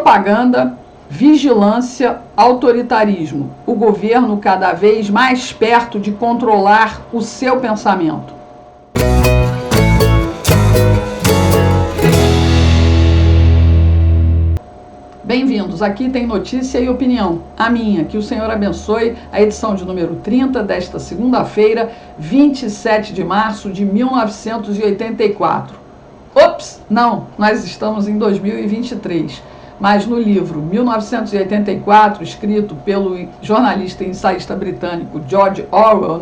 Propaganda, vigilância, autoritarismo. O governo cada vez mais perto de controlar o seu pensamento. Bem-vindos, aqui tem notícia e opinião, a minha, que o Senhor abençoe, a edição de número 30 desta segunda-feira, 27 de março de 1984. Ops, não, nós estamos em 2023, mas no livro 1984, escrito pelo jornalista e ensaísta britânico George Orwell,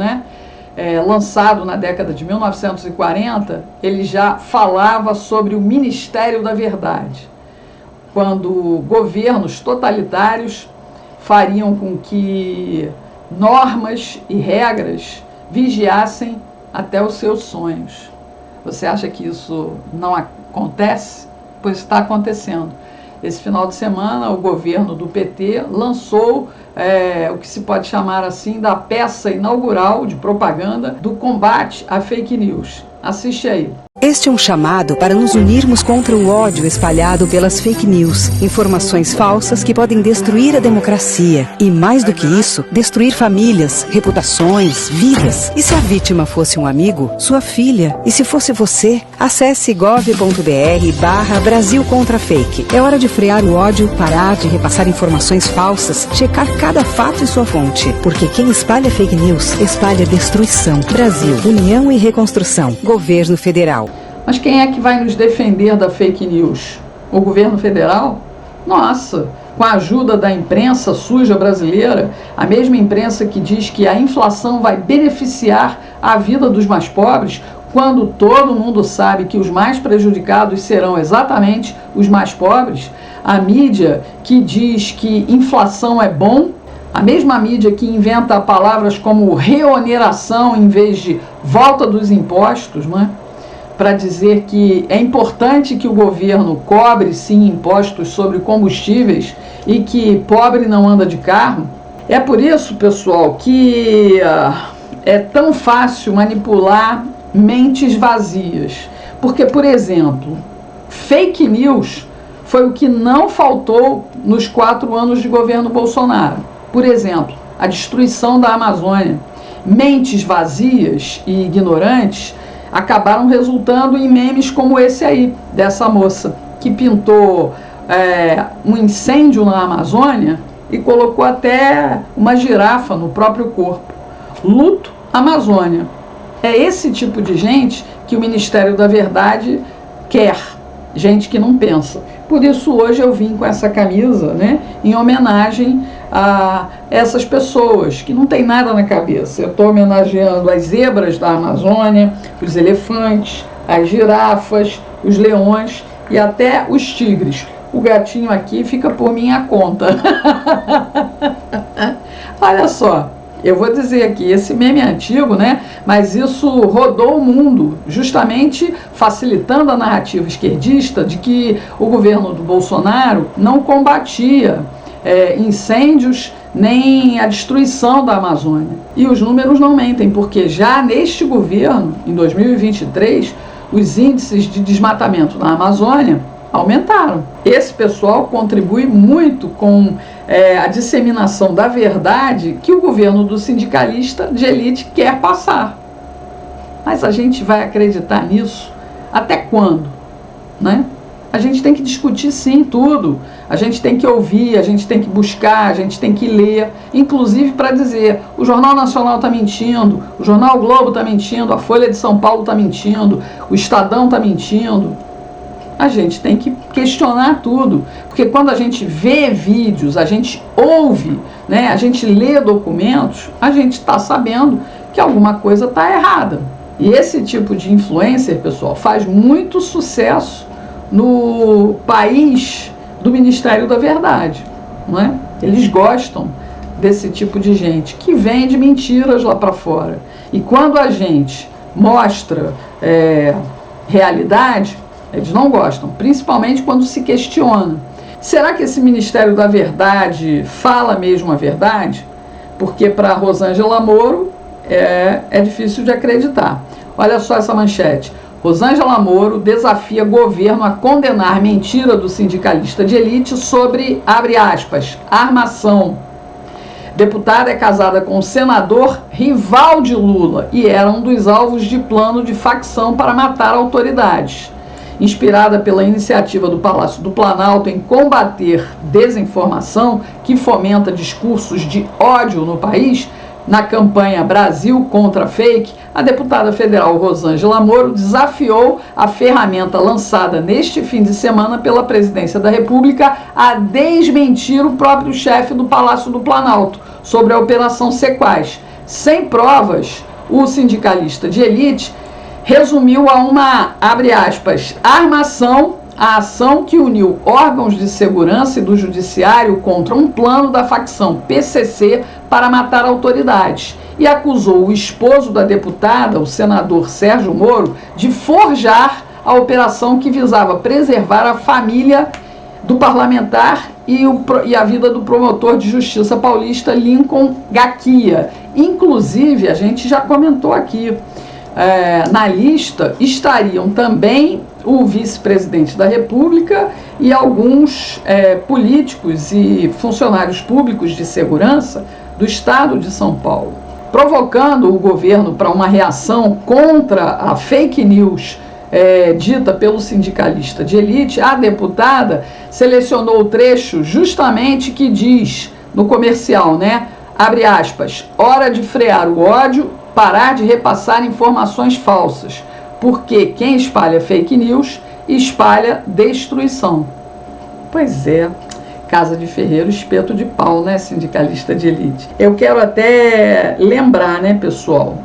lançado na década de 1940, ele já falava sobre o Ministério da Verdade, quando governos totalitários fariam com que normas e regras vigiassem até os seus sonhos. Você acha que isso não acontece? Pois está acontecendo. Esse final de semana, o governo do PT lançou o que se pode chamar assim da peça inaugural de propaganda do combate à fake news. Assiste aí. Este é um chamado para nos unirmos contra o ódio espalhado pelas fake news, informações falsas que podem destruir a democracia e, mais do que isso, destruir famílias, reputações, vidas. E se a vítima fosse um amigo, sua filha? E se fosse você? Acesse gov.br/Brasil contra fake. É hora de frear o ódio, parar de repassar informações falsas, checar cada fato e sua fonte. Porque quem espalha fake news, espalha destruição. Brasil, União e Reconstrução. Governo Federal. Mas quem é que vai nos defender da fake news? O governo federal? Nossa, com a ajuda da imprensa suja brasileira, a mesma imprensa que diz que a inflação vai beneficiar a vida dos mais pobres, quando todo mundo sabe que os mais prejudicados serão exatamente os mais pobres, a mídia que diz que inflação é bom, a mesma mídia que inventa palavras como reoneração em vez de volta dos impostos, para dizer que é importante que o governo cobre, sim, impostos sobre combustíveis e que pobre não anda de carro. É por isso, pessoal, que é tão fácil manipular mentes vazias. Porque, por exemplo, fake news foi o que não faltou nos 4 anos de governo Bolsonaro. Por exemplo, a destruição da Amazônia. Mentes vazias e ignorantes acabaram resultando em memes como esse aí, dessa moça, que pintou um incêndio na Amazônia e colocou até uma girafa no próprio corpo. Luto Amazônia. É esse tipo de gente que o Ministério da Verdade quer, gente que não pensa. Por isso hoje eu vim com essa camisa, em homenagem a essas pessoas que não tem nada na cabeça. Eu estou homenageando as zebras da Amazônia, os elefantes, as girafas, os leões e até os tigres. O gatinho aqui fica por minha conta. Olha só, eu vou dizer aqui, esse meme é antigo, mas isso rodou o mundo, justamente facilitando a narrativa esquerdista de que o governo do Bolsonaro não combatia incêndios nem a destruição da Amazônia. E os números não mentem, porque já neste governo, em 2023, os índices de desmatamento na Amazônia aumentaram. Esse pessoal contribui muito com a disseminação da verdade que o governo do sindicalista de elite quer passar. Mas a gente vai acreditar nisso até quando? A gente tem que discutir sim tudo, a gente tem que ouvir, a gente tem que buscar, a gente tem que ler, inclusive para dizer, o Jornal Nacional está mentindo, o Jornal Globo está mentindo, a Folha de São Paulo está mentindo, o Estadão está mentindo. A gente tem que questionar tudo, porque quando a gente vê vídeos, a gente ouve, a gente lê documentos, a gente está sabendo que alguma coisa está errada. E esse tipo de influencer, pessoal, faz muito sucesso no país do Ministério da Verdade, Eles gostam desse tipo de gente que vende mentiras lá para fora. E quando a gente mostra realidade, eles não gostam, principalmente quando se questiona. Será que esse Ministério da Verdade fala mesmo a verdade? Porque para Rosângela Moro é difícil de acreditar. Olha só essa manchete. Rosângela Moro desafia governo a condenar mentira do sindicalista de elite sobre, abre aspas, armação. Deputada é casada com um senador rival de Lula e era um dos alvos de plano de facção para matar autoridades. Inspirada pela iniciativa do Palácio do Planalto em combater desinformação que fomenta discursos de ódio no país, na campanha Brasil contra Fake, a deputada federal Rosângela Moro desafiou a ferramenta lançada neste fim de semana pela Presidência da República a desmentir o próprio chefe do Palácio do Planalto sobre a Operação Sequaz. Sem provas, o sindicalista de elite resumiu a uma, abre aspas, armação, a ação que uniu órgãos de segurança e do judiciário contra um plano da facção PCC para matar autoridades e acusou o esposo da deputada, o senador Sérgio Moro, de forjar a operação que visava preservar a família do parlamentar e a vida do promotor de justiça paulista Lincoln Gaquia. Inclusive, a gente já comentou aqui, na lista estariam também o vice-presidente da República e alguns políticos e funcionários públicos de segurança do estado de São Paulo, provocando o governo para uma reação contra a fake news dita pelo sindicalista de elite. A deputada selecionou o trecho justamente que diz no comercial, né? Abre aspas, hora de frear o ódio, parar de repassar informações falsas, porque quem espalha fake news espalha destruição. Pois é, casa de ferreiro, espeto de pau, né, sindicalista de elite? Eu quero até lembrar, né, pessoal,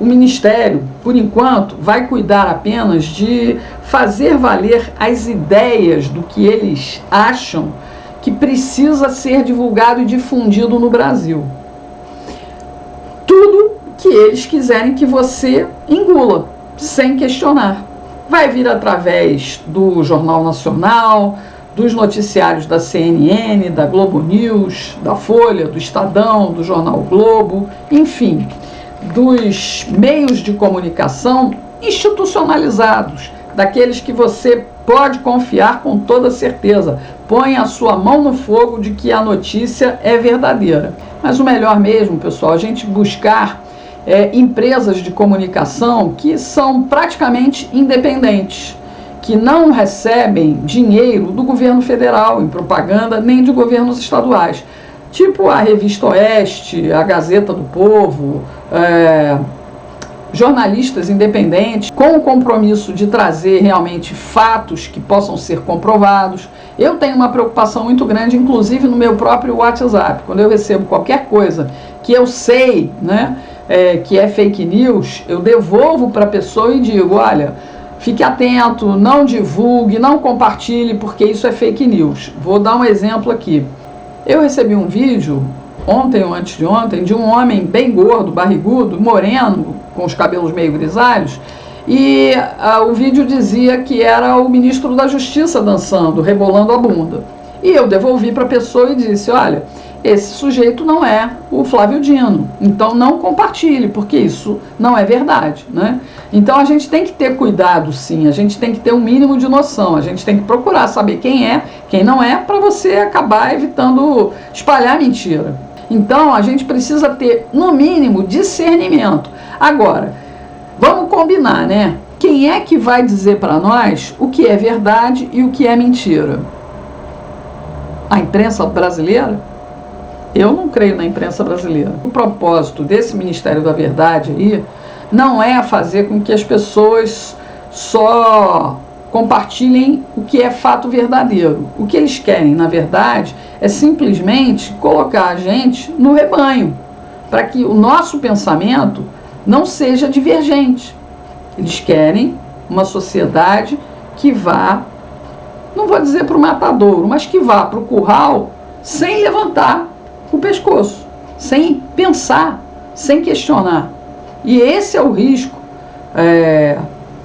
o Ministério, por enquanto, vai cuidar apenas de fazer valer as ideias do que eles acham que precisa ser divulgado e difundido no Brasil. Tudo que eles quiserem que você engula, sem questionar. Vai vir através do Jornal Nacional, dos noticiários da CNN, da Globo News, da Folha, do Estadão, do Jornal Globo, enfim, dos meios de comunicação institucionalizados, daqueles que você pode confiar com toda certeza. Põe a sua mão no fogo de que a notícia é verdadeira. Mas o melhor mesmo, pessoal, a gente buscar empresas de comunicação que são praticamente independentes, que não recebem dinheiro do governo federal em propaganda, nem de governos estaduais. Tipo a Revista Oeste, a Gazeta do Povo, jornalistas independentes com o compromisso de trazer realmente fatos que possam ser comprovados. Eu tenho uma preocupação muito grande, inclusive no meu próprio WhatsApp. Quando eu recebo qualquer coisa que eu sei, né, que é fake news, eu devolvo para a pessoa e digo, olha, fique atento, não divulgue, não compartilhe, porque isso é fake news. Vou dar um exemplo aqui. Eu recebi um vídeo, ontem ou antes de ontem, de um homem bem gordo, barrigudo, moreno, com os cabelos meio grisalhos, e o vídeo dizia que era o ministro da Justiça dançando, rebolando a bunda. E eu devolvi para a pessoa e disse, olha, esse sujeito não é o Flávio Dino, então não compartilhe, porque isso não é verdade, né? Então a gente tem que ter cuidado, sim, a gente tem que ter um mínimo de noção, a gente tem que procurar saber quem é, quem não é, para você acabar evitando espalhar mentira. Então a gente precisa ter, no mínimo, discernimento. Agora, vamos combinar, né? Quem é que vai dizer para nós o que é verdade e o que é mentira? A imprensa brasileira? Eu não creio na imprensa brasileira. O propósito desse Ministério da Verdade aí não é fazer com que as pessoas só compartilhem o que é fato verdadeiro. O que eles querem, na verdade, é simplesmente colocar a gente no rebanho, para que o nosso pensamento não seja divergente. Eles querem uma sociedade que vá, não vou dizer para o matadouro, mas que vá para o curral sem levantar o pescoço, sem pensar, sem questionar. E esse é o risco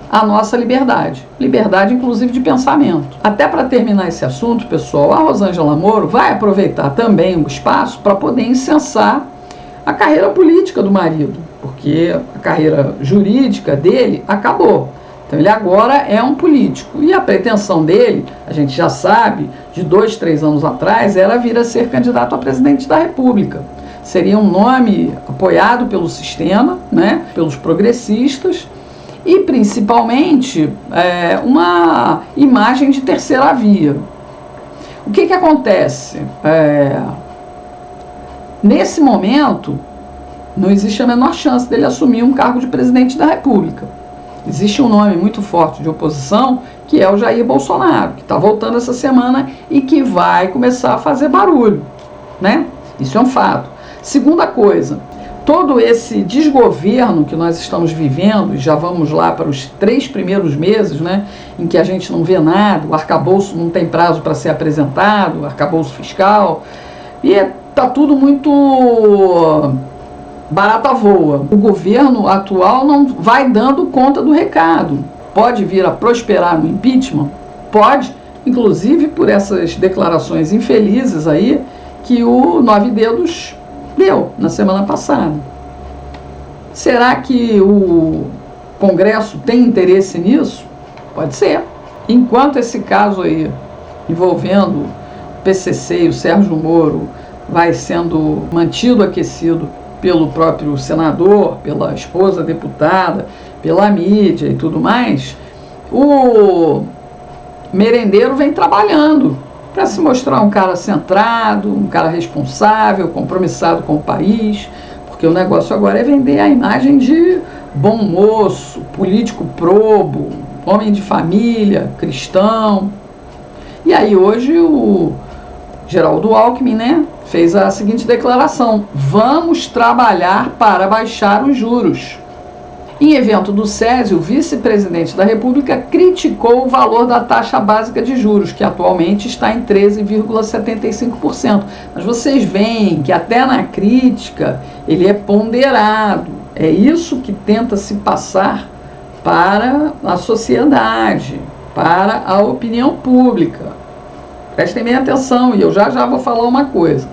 à nossa liberdade. Liberdade, inclusive, de pensamento. Até para terminar esse assunto, pessoal, a Rosângela Moro vai aproveitar também o espaço para poder incensar a carreira política do marido, porque a carreira jurídica dele acabou. Então ele agora é um político. E a pretensão dele, a gente já sabe, de 2, 3 anos atrás, era vir a ser candidato a presidente da República. Seria um nome apoiado pelo sistema, né, pelos progressistas, e principalmente uma imagem de terceira via. O que acontece? Nesse momento, não existe a menor chance dele assumir um cargo de presidente da República. Existe um nome muito forte de oposição, que é o Jair Bolsonaro, que está voltando essa semana e que vai começar a fazer barulho, né? Isso é um fato. Segunda coisa, todo esse desgoverno que nós estamos vivendo, e já vamos lá para os 3 primeiros meses, né, em que a gente não vê nada, o arcabouço não tem prazo para ser apresentado, o arcabouço fiscal, e está tudo muito barata voa. O governo atual não vai dando conta do recado. Pode vir a prosperar no impeachment? Pode, inclusive por essas declarações infelizes aí que o Nove Dedos deu na semana passada. Será que o Congresso tem interesse nisso? Pode ser. Enquanto esse caso aí envolvendo o PCC e o Sérgio Moro vai sendo mantido aquecido pelo próprio senador, pela esposa deputada, pela mídia e tudo mais, o merendeiro vem trabalhando para se mostrar um cara centrado, um cara responsável, compromissado com o país, porque o negócio agora é vender a imagem de bom moço, político probo, homem de família, cristão. E aí hoje o Geraldo Alckmin, né, fez a seguinte declaração: vamos trabalhar para baixar os juros. Em evento do SESI, o vice-presidente da República criticou o valor da taxa básica de juros, que atualmente está em 13,75%. Mas vocês veem que até na crítica ele é ponderado. É isso que tenta se passar para a sociedade, para a opinião pública. Prestem bem atenção, e eu já vou falar uma coisa.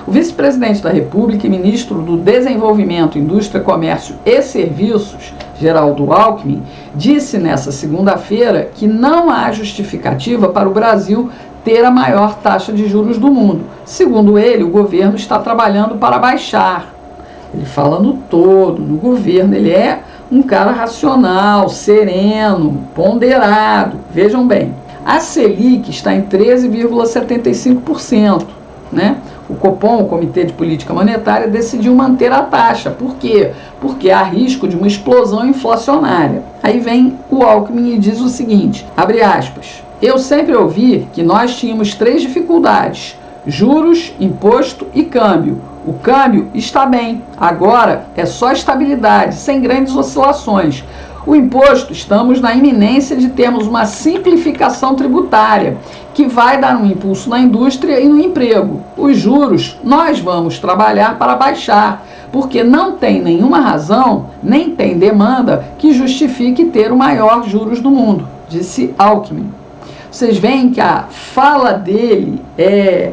O vice-presidente da República e ministro do Desenvolvimento, Indústria, Comércio e Serviços, Geraldo Alckmin, disse nesta segunda-feira que não há justificativa para o Brasil ter a maior taxa de juros do mundo. Segundo ele, o governo está trabalhando para baixar. Ele fala no todo, no governo, ele é um cara racional, sereno, ponderado. Vejam bem, a Selic está em 13,75%, né? O Copom, o Comitê de Política Monetária, decidiu manter a taxa. Por quê? Porque há risco de uma explosão inflacionária. Aí vem o Alckmin e diz o seguinte, abre aspas, eu sempre ouvi que nós tínhamos 3 dificuldades, juros, imposto e câmbio. O câmbio está bem, agora é só estabilidade, sem grandes oscilações. O imposto, estamos na iminência de termos uma simplificação tributária, que vai dar um impulso na indústria e no emprego. Os juros, nós vamos trabalhar para baixar, porque não tem nenhuma razão, nem tem demanda que justifique ter o maior juros do mundo, disse Alckmin. Vocês veem que a fala dele é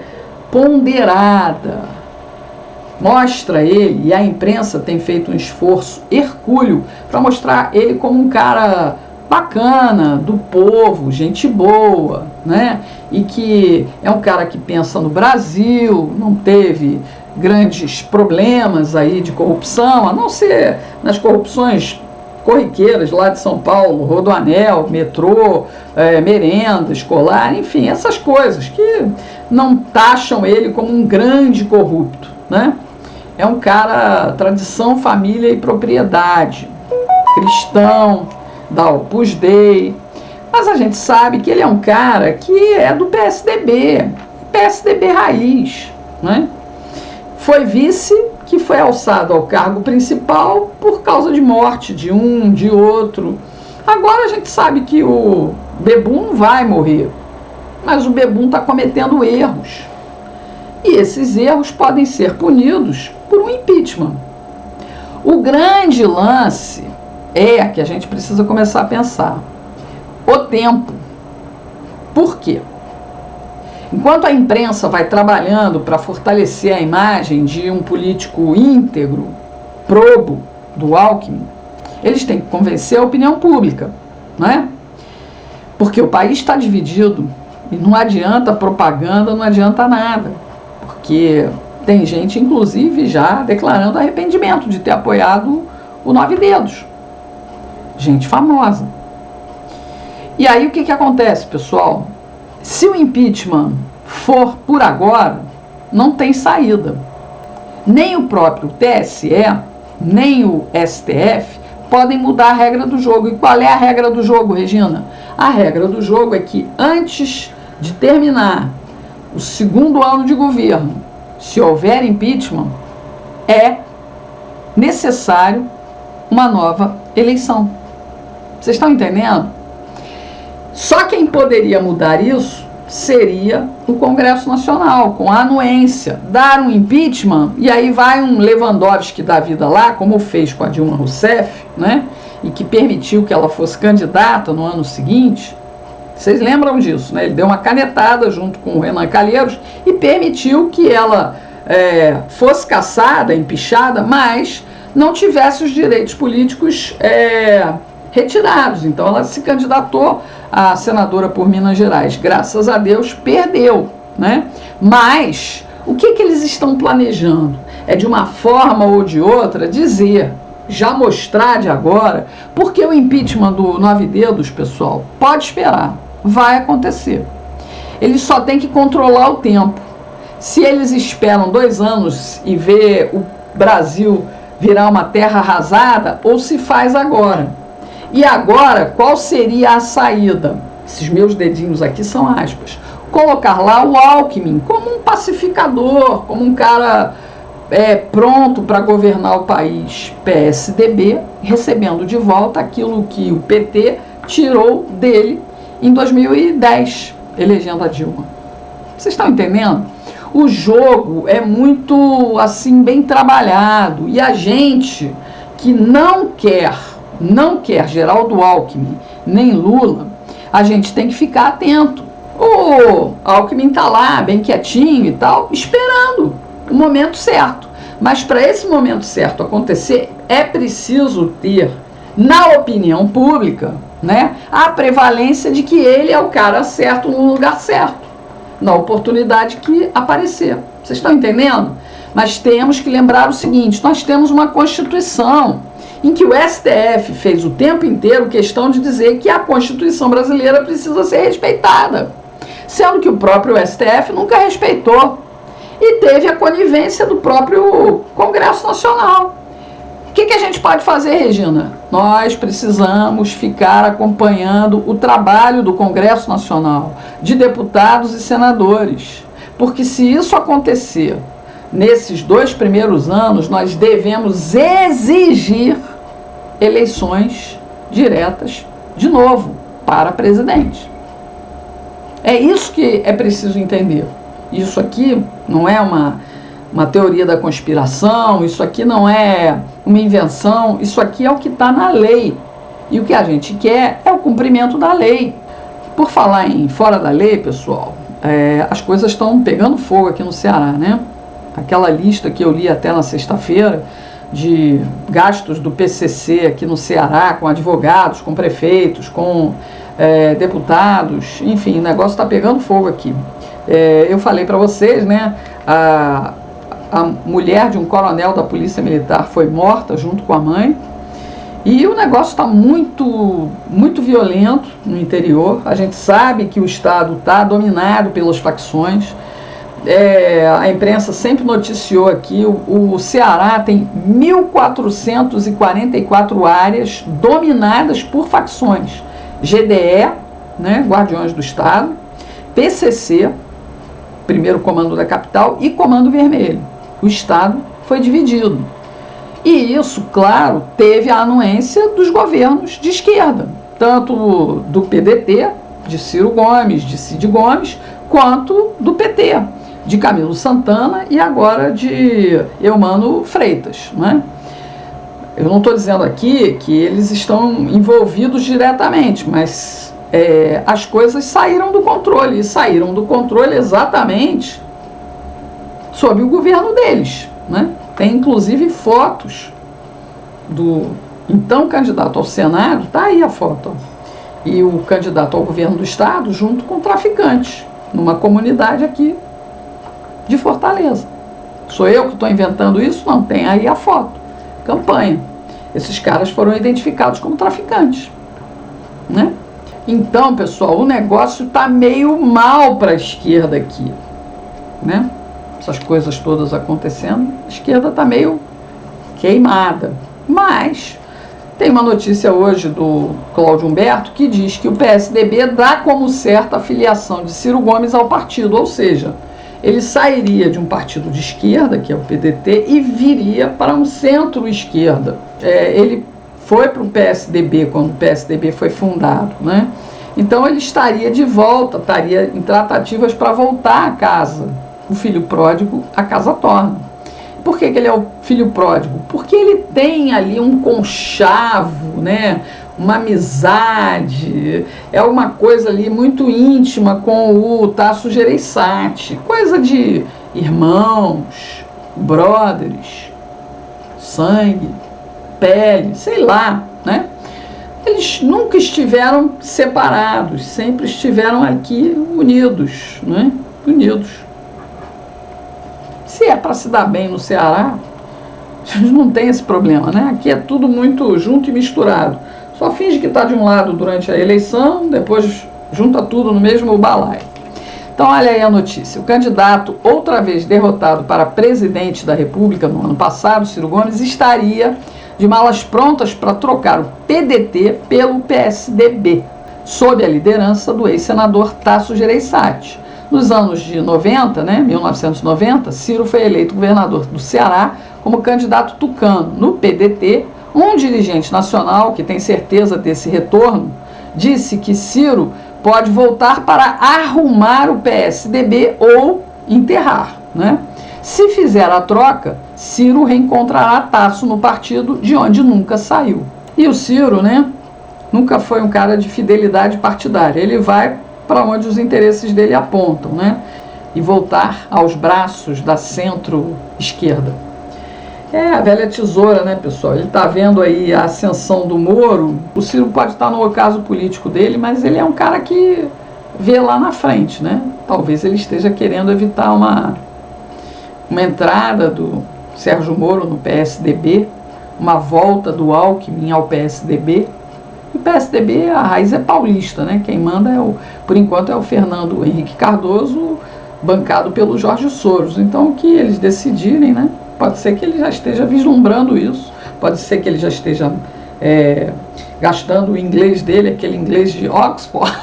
ponderada, mostra ele, e a imprensa tem feito um esforço hercúleo para mostrar ele como um cara bacana, do povo, gente boa, né? E que é um cara que pensa no Brasil, não teve grandes problemas aí de corrupção, a não ser nas corrupções corriqueiras lá de São Paulo, Rodoanel, metrô, merenda escolar, enfim, essas coisas que não taxam ele como um grande corrupto, né? É um cara, tradição, família e propriedade, cristão, da Opus Dei, mas a gente sabe que ele é um cara que é do PSDB raiz, né? Foi vice que foi alçado ao cargo principal por causa de morte de um, de outro. Agora a gente sabe que o Bebum não vai morrer, mas o Bebum está cometendo erros. E esses erros podem ser punidos por um impeachment. O grande lance é que a gente precisa começar a pensar. O tempo. Por quê? Enquanto a imprensa vai trabalhando para fortalecer a imagem de um político íntegro, probo, do Alckmin, eles têm que convencer a opinião pública. não é? Porque o país está dividido e não adianta propaganda, não adianta nada, porque tem gente, inclusive, já declarando arrependimento de ter apoiado o Nove Dedos, gente famosa. E aí o que acontece, pessoal? Se o impeachment for por agora, não tem saída. Nem o próprio TSE, nem o STF podem mudar a regra do jogo. E qual é a regra do jogo, Regina? A regra do jogo é que antes de terminar o segundo ano de governo, se houver impeachment, é necessário uma nova eleição. Vocês estão entendendo? Só quem poderia mudar isso seria o Congresso Nacional, com a anuência, dar um impeachment, e aí vai um Lewandowski da vida lá, como fez com a Dilma Rousseff, né? E que permitiu que ela fosse candidata no ano seguinte. Vocês lembram disso, né? Ele deu uma canetada junto com o Renan Calheiros e permitiu que ela fosse cassada, empichada, mas não tivesse os direitos políticos retirados. Então ela se candidatou a senadora por Minas Gerais. Graças a Deus perdeu, né? Mas o que eles estão planejando? É de uma forma ou de outra dizer, já mostrar de agora, porque o impeachment do Nove Dedos, pessoal, pode esperar, vai acontecer. Eles só têm que controlar o tempo. Se eles esperam 2 anos e ver o Brasil virar uma terra arrasada, ou se faz agora. E agora, qual seria a saída? Esses meus dedinhos aqui são aspas. Colocar lá o Alckmin como um pacificador, como um cara pronto para governar o país, PSDB, recebendo de volta aquilo que o PT tirou dele em 2010, elegendo a Dilma. Vocês estão entendendo? O jogo é muito, assim, bem trabalhado, e a gente que não quer Geraldo Alckmin nem Lula, a gente tem que ficar atento. O Alckmin está lá, bem quietinho e tal, esperando o momento certo. Mas para esse momento certo acontecer, é preciso ter, na opinião pública, né, a prevalência de que ele é o cara certo no lugar certo, na oportunidade que aparecer. Vocês estão entendendo? Mas temos que lembrar o seguinte, nós temos uma Constituição em que o STF fez o tempo inteiro questão de dizer que a Constituição brasileira precisa ser respeitada, sendo que o próprio STF nunca respeitou e teve a conivência do próprio Congresso Nacional. O que a gente pode fazer, Regina? Nós precisamos ficar acompanhando o trabalho do Congresso Nacional, de deputados e senadores, porque se isso acontecer nesses 2 primeiros anos, nós devemos exigir eleições diretas de novo para presidente. É isso que é preciso entender. Isso aqui não é uma teoria da conspiração, isso aqui não é uma invenção, isso aqui é o que está na lei. E o que a gente quer é o cumprimento da lei. Por falar em fora da lei, pessoal, as coisas estão pegando fogo aqui no Ceará, né? Aquela lista que eu li até na sexta-feira de gastos do PCC aqui no Ceará, com advogados, com prefeitos, com deputados, enfim, o negócio está pegando fogo aqui. Eu falei para vocês, né, a mulher de um coronel da Polícia Militar foi morta junto com a mãe, e o negócio está muito, muito violento no interior. A gente sabe que o Estado está dominado pelas facções. A imprensa sempre noticiou aqui, o Ceará tem 1.444 áreas dominadas por facções. GDE, né, Guardiões do Estado, PCC, Primeiro Comando da Capital, e Comando Vermelho. O Estado foi dividido. E isso, claro, teve a anuência dos governos de esquerda, tanto do PDT, de Ciro Gomes, de Cid Gomes, quanto do PT, de Camilo Santana e agora de Eumano Freitas, né? Eu não estou dizendo aqui que eles estão envolvidos diretamente, mas as coisas saíram do controle, e saíram do controle exatamente sob o governo deles, né? Tem inclusive fotos do então candidato ao Senado, tá aí a foto, ó. e o candidato ao governo do estado junto com traficantes, numa comunidade aqui de Fortaleza. Sou eu que estou inventando isso? Não, tem aí a foto, campanha. Esses caras foram identificados como traficantes, né? Então, pessoal, o negócio está meio mal para a esquerda aqui, né? Essas coisas todas acontecendo, a esquerda está meio queimada. Mas tem uma notícia hoje do Cláudio Humberto que diz que o PSDB dá como certa a filiação de Ciro Gomes ao partido, ou seja, ele sairia de um partido de esquerda, que é o PDT, e viria para um centro-esquerda. Ele foi para o PSDB quando o PSDB foi fundado, né? Então ele estaria de volta, estaria em tratativas para voltar a casa. O filho pródigo, a casa torna. Por que ele é o filho pródigo? Porque ele tem ali um conchavo, né? Uma amizade, é uma coisa ali muito íntima com o Tasso Gereissati, coisa de irmãos, brothers, sangue, pele, sei lá, né? Eles nunca estiveram separados, sempre estiveram aqui unidos, né? Unidos. Se é para se dar bem no Ceará, não tem esse problema, né? Aqui é tudo muito junto e misturado. Só finge que está de um lado durante a eleição, depois junta tudo no mesmo balaio. Então, olha aí a notícia. O candidato, outra vez derrotado para presidente da República no ano passado, Ciro Gomes, estaria de malas prontas para trocar o PDT pelo PSDB, sob a liderança do ex-senador Tasso Gereissati. Nos anos de 90, né, 1990, Ciro foi eleito governador do Ceará como candidato tucano. No PDT, um dirigente nacional que tem certeza desse retorno disse que Ciro pode voltar para arrumar o PSDB ou enterrar, né? Se fizer a troca, Ciro reencontrará Tasso no partido de onde nunca saiu. E o Ciro, né, nunca foi um cara de fidelidade partidária. Ele vai para onde os interesses dele apontam, né? E voltar aos braços da centro-esquerda. É a velha tesoura, né, pessoal? Ele está vendo aí a ascensão do Moro. O Ciro pode estar no ocaso político dele, mas ele é um cara que vê lá na frente, né? Talvez ele esteja querendo evitar uma entrada do Sérgio Moro no PSDB, uma volta do Alckmin ao PSDB. O PSDB, a raiz é paulista, né? Quem manda, por enquanto, é o Fernando Henrique Cardoso, bancado pelo Jorge Soros. Então, o que eles decidirem, né? Pode ser que ele já esteja vislumbrando isso, pode ser que ele já esteja gastando o inglês dele, aquele inglês de Oxford,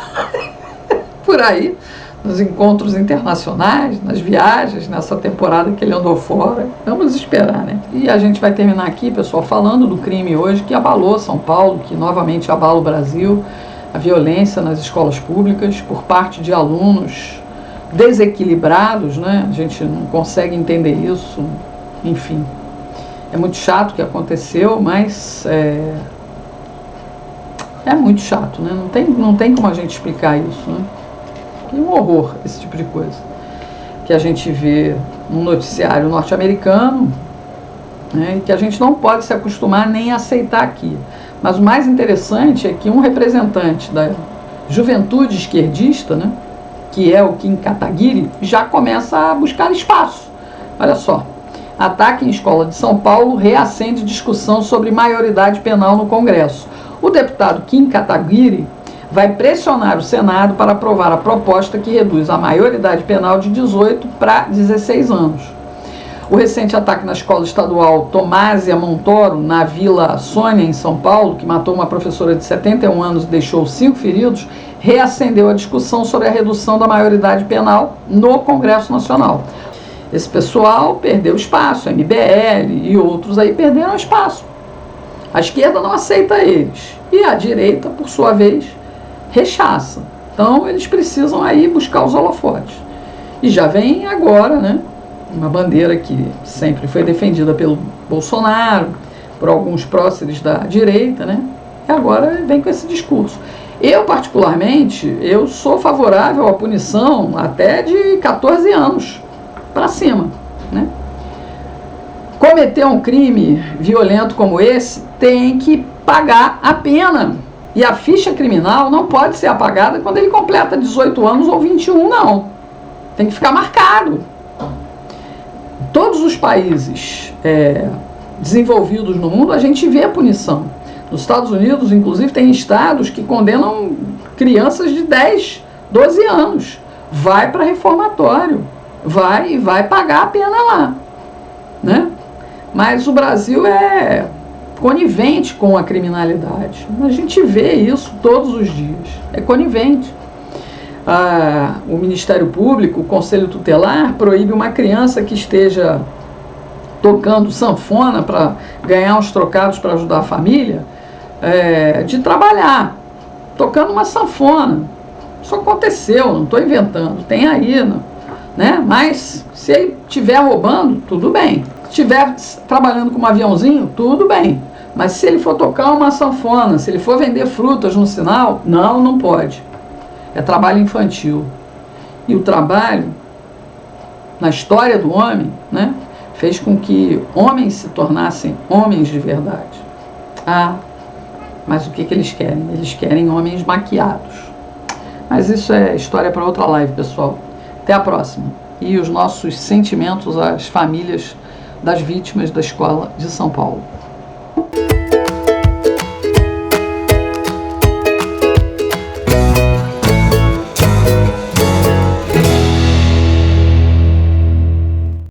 por aí, nos encontros internacionais, nas viagens, nessa temporada que ele andou fora. Vamos esperar, né? E a gente vai terminar aqui, pessoal, falando do crime hoje que abalou São Paulo, que novamente abala o Brasil, a violência nas escolas públicas por parte de alunos desequilibrados, né? A gente não consegue entender isso, enfim. É muito chato o que aconteceu, mas é muito chato, né? Não tem como a gente explicar isso, né? É um horror esse tipo de coisa que a gente vê no noticiário norte-americano, né, e que a gente não pode se acostumar nem aceitar aqui. Mas o mais interessante é que um representante da juventude esquerdista, né, que é o Kim Kataguiri, já começa a buscar espaço. Olha só, ataque em escola de São Paulo reacende discussão sobre maioridade penal no Congresso. O deputado Kim Kataguiri vai pressionar o Senado para aprovar a proposta que reduz a maioridade penal de 18 para 16 anos. O recente ataque na escola estadual Tomásia Montoro, na Vila Sônia, em São Paulo, que matou uma professora de 71 anos e deixou 5 feridos, reacendeu a discussão sobre a redução da maioridade penal no Congresso Nacional. Esse pessoal perdeu espaço, a MBL e outros aí perderam espaço. A esquerda não aceita eles e a direita, por sua vez, rechaça. Então eles precisam aí buscar os holofotes. E já vem agora, né, uma bandeira que sempre foi defendida pelo Bolsonaro, por alguns próceres da direita, né, e agora vem com esse discurso. Eu, particularmente, eu sou favorável à punição até de 14 anos para cima, né? Cometer um crime violento como esse tem que pagar a pena. E a ficha criminal não pode ser apagada quando ele completa 18 anos ou 21, não. Tem que ficar marcado. Todos os países desenvolvidos no mundo, a gente vê a punição. Nos Estados Unidos, inclusive, tem estados que condenam crianças de 10, 12 anos. Vai para reformatório. Vai pagar a pena lá. Né? Mas o Brasil é conivente com a criminalidade. A gente vê isso todos os dias. É conivente. O Ministério Público, o Conselho Tutelar, proíbe uma criança que esteja tocando sanfona para ganhar uns trocados para ajudar a família, de trabalhar, tocando uma sanfona. Isso aconteceu, não estou inventando, tem aí, né? Mas se ele estiver roubando, tudo bem. Se estiver trabalhando com um aviãozinho, tudo bem. Mas se ele for tocar uma sanfona, se ele for vender frutas no sinal, não pode. É trabalho infantil. E o trabalho, na história do homem, né, fez com que homens se tornassem homens de verdade. Mas o que eles querem? Eles querem homens maquiados. Mas isso é história para outra live, pessoal. Até a próxima. E os nossos sentimentos às famílias das vítimas da escola de São Paulo.